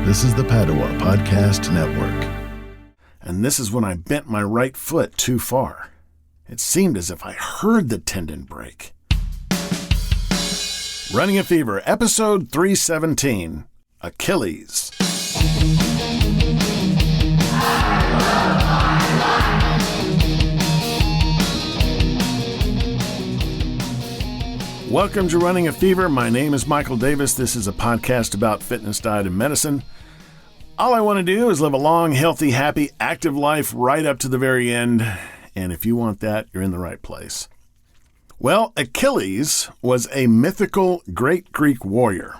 This is the Padua Podcast Network. And this is when I bent my right foot too far. It seemed as if I heard the tendon break. Running a Fever, Episode 317, Achilles. Welcome to Running a Fever. My name is Michael Davis. This is a podcast about fitness, diet, and medicine. All I want to do is live a long, healthy, happy, active life right up to the very end. And if you want that, you're in the right place. Well, Achilles was a mythical great Greek warrior,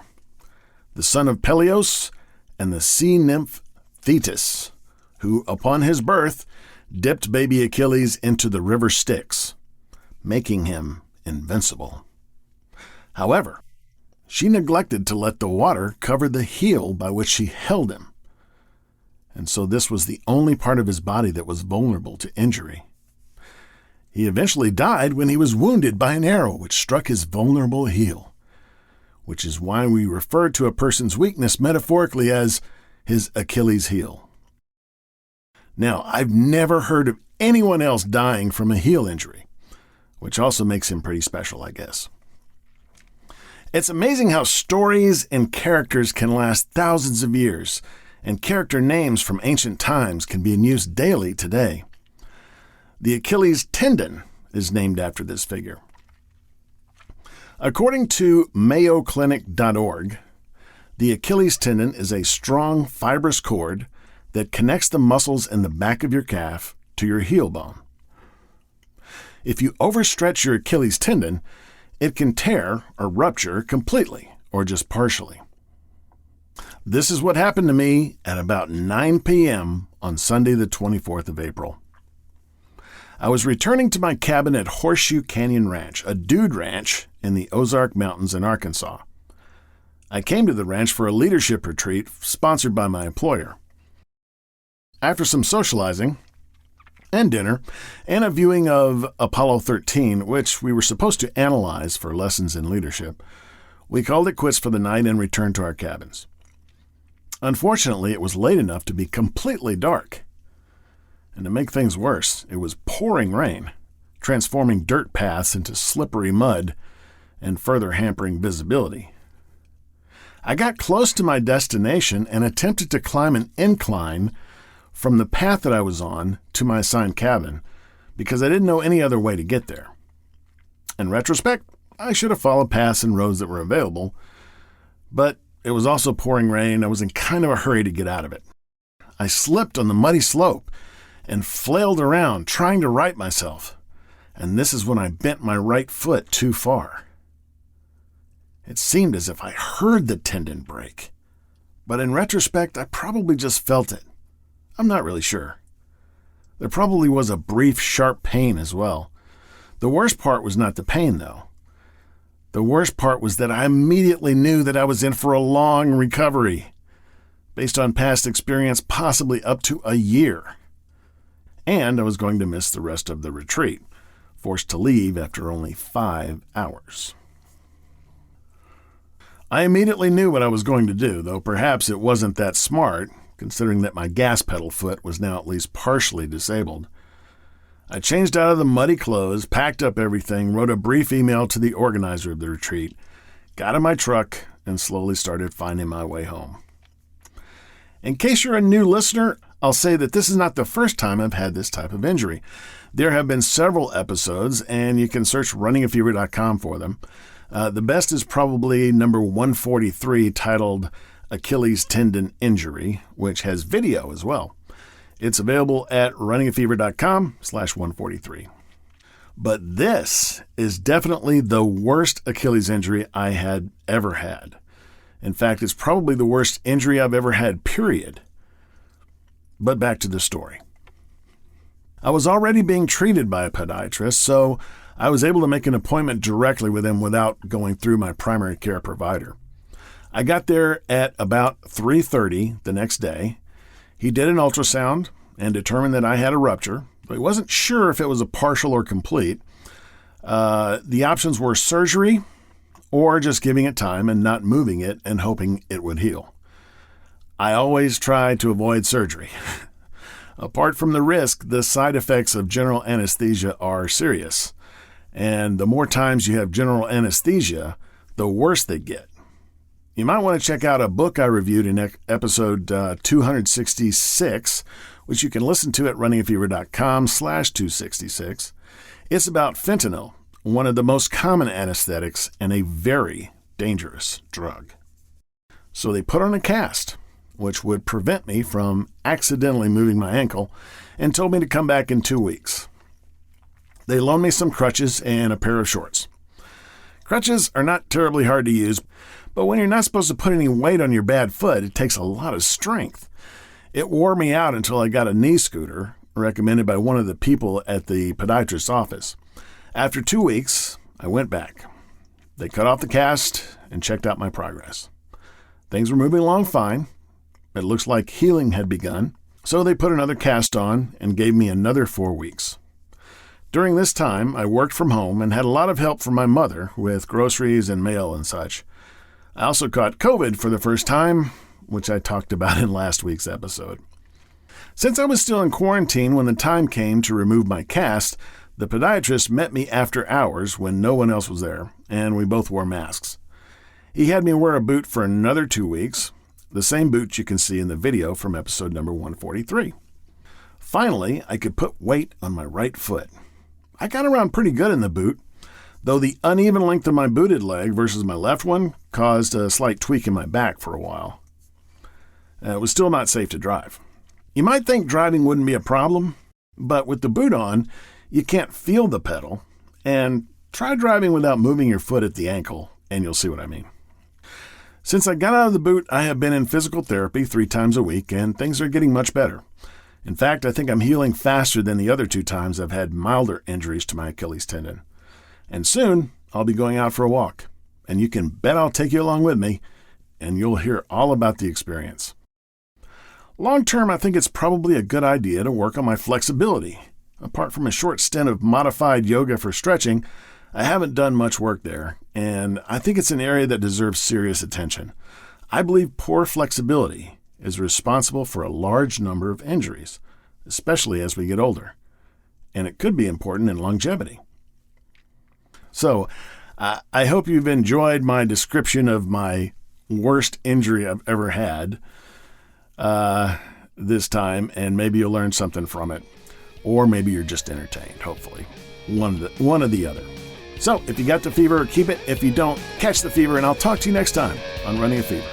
the son of Peleus and the sea nymph Thetis, who, upon his birth, dipped baby Achilles into the River Styx, making him invincible. However, she neglected to let the water cover the heel by which she held him, and so this was the only part of his body that was vulnerable to injury. He eventually died when he was wounded by an arrow which struck his vulnerable heel, which is why we refer to a person's weakness metaphorically as his Achilles heel. Now, I've never heard of anyone else dying from a heel injury, which also makes him pretty special, I guess. It's amazing how stories and characters can last thousands of years, and character names from ancient times can be in use daily today. The Achilles tendon is named after this figure. According to mayoclinic.org, the Achilles tendon is a strong, fibrous cord that connects the muscles in the back of your calf to your heel bone. If you overstretch your Achilles tendon, it can tear or rupture completely or just partially. This is what happened to me at about 9 p.m. on Sunday, the 24th of April. I was returning to my cabin at Horseshoe Canyon Ranch, a dude ranch in the Ozark Mountains in Arkansas. I came to the ranch for a leadership retreat sponsored by my employer. After some socializing and dinner, and a viewing of Apollo 13, which we were supposed to analyze for lessons in leadership, we called it quits for the night and returned to our cabins. Unfortunately, it was late enough to be completely dark. And to make things worse, it was pouring rain, transforming dirt paths into slippery mud and further hampering visibility. I got close to my destination and attempted to climb an incline from the path that I was on to my assigned cabin because I didn't know any other way to get there. In retrospect, I should have followed paths and roads that were available, but it was also pouring rain. I was in kind of a hurry to get out of it. I slipped on the muddy slope and flailed around trying to right myself, and this is when I bent my right foot too far. It seemed as if I heard the tendon break, but in retrospect, I probably just felt it. I'm not really sure. There probably was a brief, sharp pain as well. The worst part was not the pain, though. The worst part was that I immediately knew that I was in for a long recovery, based on past experience, possibly up to a year. And I was going to miss the rest of the retreat, forced to leave after only 5 hours. I immediately knew what I was going to do, though perhaps it wasn't that smart, considering that my gas pedal foot was now at least partially disabled. I changed out of the muddy clothes, packed up everything, wrote a brief email to the organizer of the retreat, got in my truck, and slowly started finding my way home. In case you're a new listener, I'll say that this is not the first time I've had this type of injury. There have been several episodes, and you can search runningafever.com for them. The best is probably number 143, titled Achilles Tendon Injury, which has video as well. It's available at runningafever.com/143. But this is definitely the worst Achilles injury I had ever had. In fact, it's probably the worst injury I've ever had, period. But back to the story. I was already being treated by a podiatrist, so I was able to make an appointment directly with him without going through my primary care provider. I got there at about 3:30 the next day. He did an ultrasound and determined that I had a rupture, but he wasn't sure if it was a partial or complete. The options were surgery or just giving it time and not moving it and hoping it would heal. I always try to avoid surgery. Apart from the risk, the side effects of general anesthesia are serious. And the more times you have general anesthesia, the worse they get. You might want to check out a book I reviewed in episode 266, which you can listen to at runningafever.com/266. It's about fentanyl, one of the most common anesthetics and a very dangerous drug. So they put on a cast, which would prevent me from accidentally moving my ankle, and told me to come back in 2 weeks. They loaned me some crutches and a pair of shorts. Crutches are not terribly hard to use, but when you're not supposed to put any weight on your bad foot, it takes a lot of strength. It wore me out until I got a knee scooter, recommended by one of the people at the podiatrist's office. After 2 weeks, I went back. They cut off the cast and checked out my progress. Things were moving along fine. It looks like healing had begun, so they put another cast on and gave me another 4 weeks. During this time, I worked from home and had a lot of help from my mother with groceries and mail and such. I also caught COVID for the first time, which I talked about in last week's episode. Since I was still in quarantine when the time came to remove my cast, the podiatrist met me after hours when no one else was there, and we both wore masks. He had me wear a boot for another 2 weeks, the same boot you can see in the video from episode number 143. Finally, I could put weight on my right foot. I got around pretty good in the boot, though the uneven length of my booted leg versus my left one caused a slight tweak in my back for a while. It was still not safe to drive. You might think driving wouldn't be a problem, but with the boot on, you can't feel the pedal, and try driving without moving your foot at the ankle, and you'll see what I mean. Since I got out of the boot, I have been in physical therapy 3 times a week, and things are getting much better. In fact, I think I'm healing faster than the other 2 times I've had milder injuries to my Achilles tendon. And soon, I'll be going out for a walk, and you can bet I'll take you along with me, and you'll hear all about the experience. Long term, I think it's probably a good idea to work on my flexibility. Apart from a short stint of modified yoga for stretching, I haven't done much work there, and I think it's an area that deserves serious attention. I believe poor flexibility is responsible for a large number of injuries, especially as we get older, and it could be important in longevity. So, I hope you've enjoyed my description of my worst injury I've ever had this time, and maybe you'll learn something from it, or maybe you're just entertained, hopefully. One or the other. So, if you got the fever, keep it. If you don't, catch the fever, and I'll talk to you next time on Running a Fever.